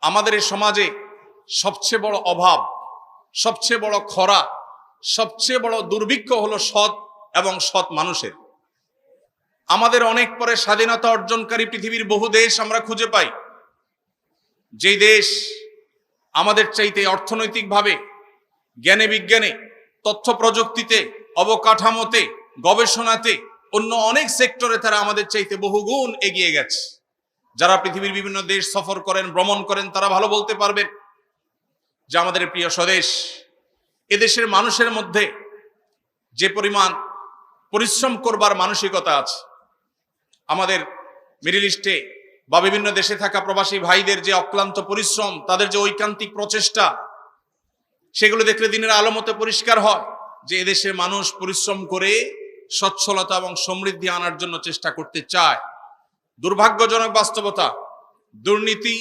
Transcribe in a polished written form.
আমাদের এই সমাজে সবচেয়ে বড় অভাব, সবচেয়ে বড় খরা, সবচেয়ে বড় দুর্ভিক্ষ হলো সৎ এবং সৎ মানুষের। আমাদের অনেক পরে স্বাধীনতা অর্জনকারী পৃথিবীর বহু দেশ আমরা খুঁজে পাই, যেই দেশ আমাদের চাইতে অর্থনৈতিকভাবে, জ্ঞানে বিজ্ঞানে, তথ্য প্রযুক্তিতে, অবকাঠামোতে, গবেষণাতে, অন্য অনেক সেক্টরে তারা আমাদের চাইতে বহুগুণ এগিয়ে গেছে। যারা পৃথিবীর বিভিন্ন দেশ সফর করেন, ভ্রমণ করেন, তারা ভালো বলতে পারবেন যে আমাদের প্রিয় স্বদেশ, এদেশের মানুষের মধ্যে যে পরিমাণ পরিশ্রম করবার মানসিকতা আছে, আমাদের মিডল ইস্টে বা বিভিন্ন দেশে থাকা প্রবাসী ভাইদের যে অক্লান্ত পরিশ্রম, তাদের যে ঐকান্তিক প্রচেষ্টা, সেগুলো দেখলে দিনের আলো মতো পরিষ্কার হয় যে এদেশের মানুষ পরিশ্রম করে সচ্ছলতা এবং সমৃদ্ধি আনার জন্য চেষ্টা করতে চায়। দুর্ভাগ্যজনক বাস্তবতা, দুর্নীতি